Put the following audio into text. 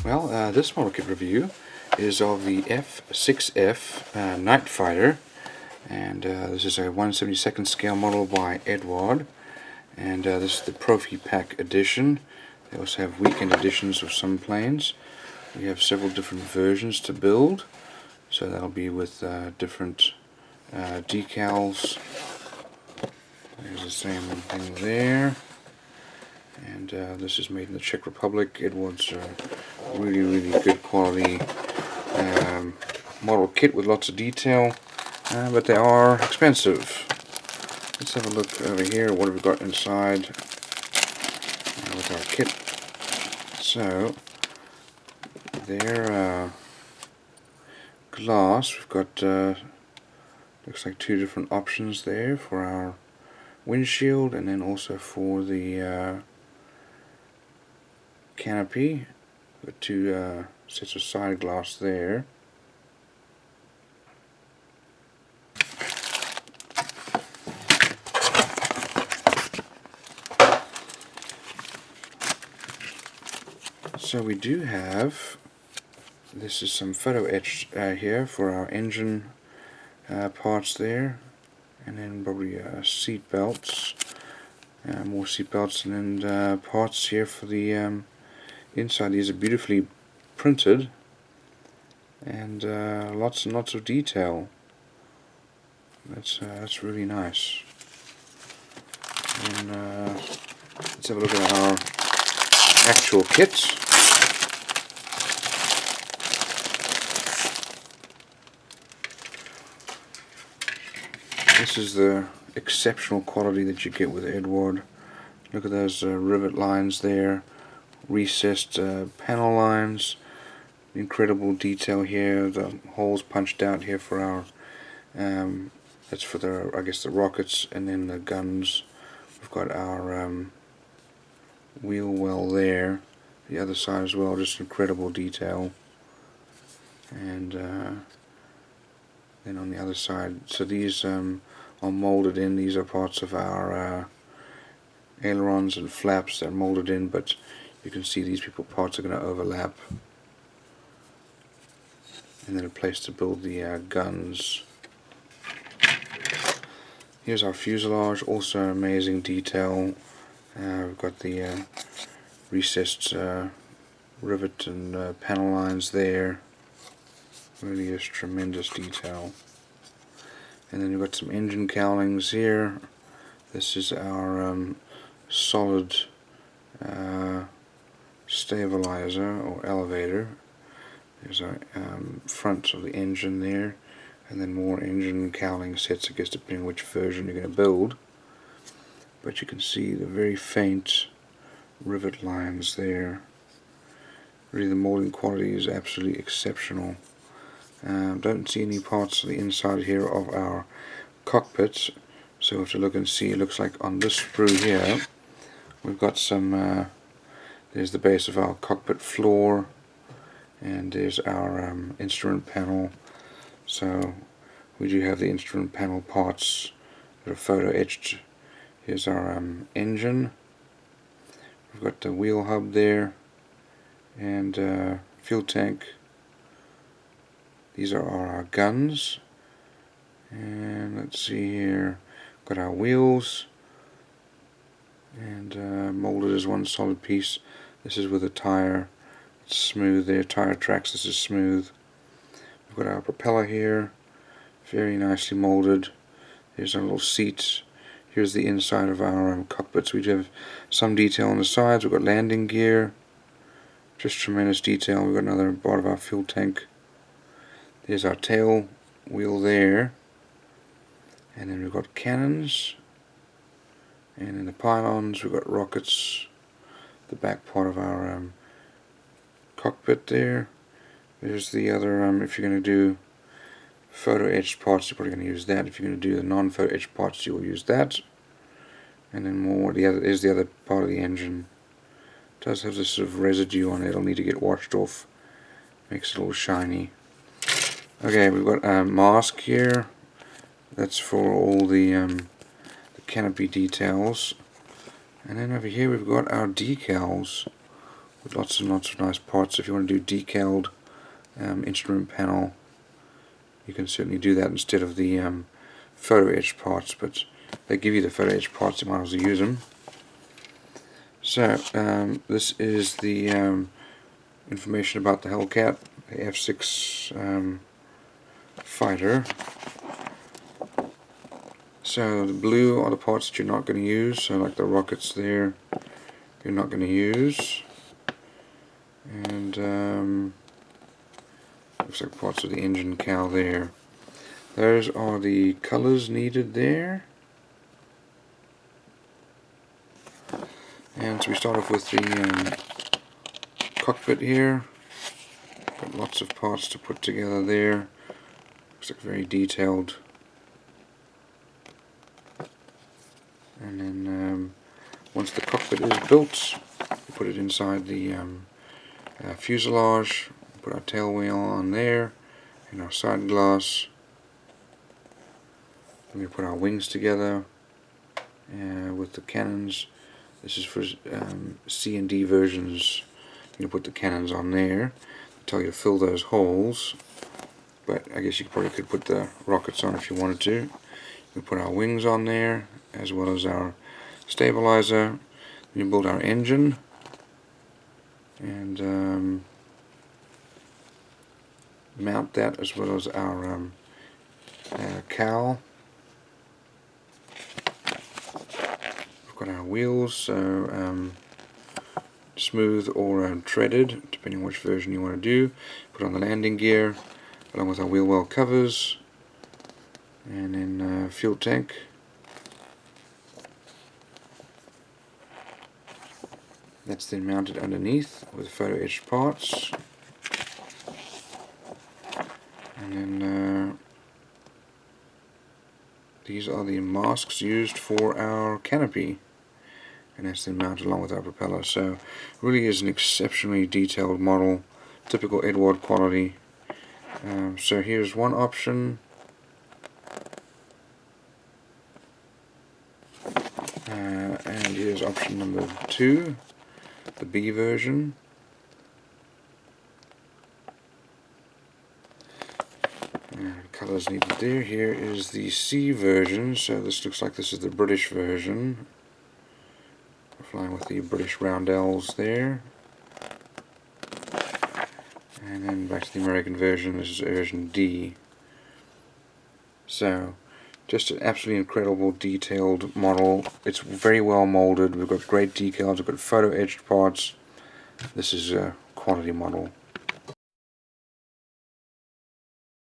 Well, this model kit review is of the F6F Nightfighter, and this is a 1/72nd scale model by Eduard, and this is the Profi Pack edition. They also have weekend editions of some planes. We have several different versions to build, so that'll be with different decals. There's the same thing there. And this is made in the Czech Republic. Eduard's really good quality model kit with lots of detail, but they are expensive. Let's have a look over here. What have we got inside with our kit? So their glass, we've got looks like two different options there for our windshield, and then also for the canopy. Got two sets of side glass there. So we do have, this is some photo etch here for our engine parts there, and then probably seat belts, more seat belts, and then parts here for the inside. These are beautifully printed, and lots and lots of detail. That's really nice. And let's have a look at our actual kits. This is the exceptional quality that you get with Eduard. Look at those rivet lines there, recessed panel lines, incredible detail here, the holes punched out here for our that's for the, I guess, the rockets, and then the guns. We've got our wheel well there, the other side as well, just incredible detail. And then on the other side, so these are molded in. These are parts of our ailerons and flaps that are molded in, but you can see these parts are going to overlap. And then a place to build the guns. Here's our fuselage, also amazing detail. We've got the recessed rivet and panel lines there. Really is tremendous detail. And then we've got some engine cowlings here. This is our solid stabilizer or elevator. There's our front of the engine there, and then more engine cowling sets, I guess, depending on which version you're going to build. But you can see the very faint rivet lines there. Really, the molding quality is absolutely exceptional. Don't see any parts of the inside here of our cockpit, so we have to look and see. It looks like on this sprue here we've got some there's the base of our cockpit floor, and there's our instrument panel. So we do have the instrument panel parts that are photo etched. Here's our engine. We've got the wheel hub there, and fuel tank. These are our guns, and let's see here, got our wheels, and molded as one solid piece. This is with a tire. It's smooth there, tire tracks. This is smooth. We've got our propeller here, very nicely molded. Here's our little seats. Here's the inside of our cockpits. We do have some detail on the sides. We've got landing gear, just tremendous detail. We've got another part of our fuel tank. There's our tail wheel there, and then we've got cannons, and in the pylons we've got rockets. The back part of our cockpit there. There's the other, if you're going to do photo etched parts, you're probably going to use that. If you're going to do the non-photo etched parts, you'll use that. And then more, there's the other part of the engine. It does have this sort of residue on it. It'll need to get washed off. Makes it all shiny. Okay, we've got a mask here. That's for all the canopy details. And then over here we've got our decals with lots and lots of nice parts. If you want to do decaled instrument panel, you can certainly do that instead of the photo etched parts, but they give you the photo etched parts, you might as well use them. So this is the information about the Hellcat, the F6 fighter. So the blue are the parts that you're not going to use, so like the rockets there, you're not going to use. And looks like parts of the engine cowl there. Those are the colors needed there. And so we start off with the cockpit here. Got lots of parts to put together there. Looks like very detailed. And then once the cockpit is built, we put it inside the fuselage. Put our tail wheel on there and our side glass. Then we put our wings together with the cannons. This is for C and D versions. You put the cannons on there. They tell you to fill those holes, but I guess you probably could put the rockets on if you wanted to. We put our wings on there as well as our stabilizer. We build our engine and mount that as well as our cowl. We've got our wheels, so smooth or treaded, depending on which version you want to do. Put on the landing gear along with our wheel well covers, and then fuel tank. That's then mounted underneath with photo etched parts. And then these are the masks used for our canopy, and that's then mounted along with our propeller. So really is an exceptionally detailed model, typical Eduard quality. So here's one option. And here's option number 2, the B version. Colors needed there. Here is the C version, so this looks like this is the British version. We're flying with the British roundels there. And then back to the American version, this is version D. So, just an absolutely incredible detailed model. It's very well molded, we've got great decals, we've got photo etched parts. This is a quality model.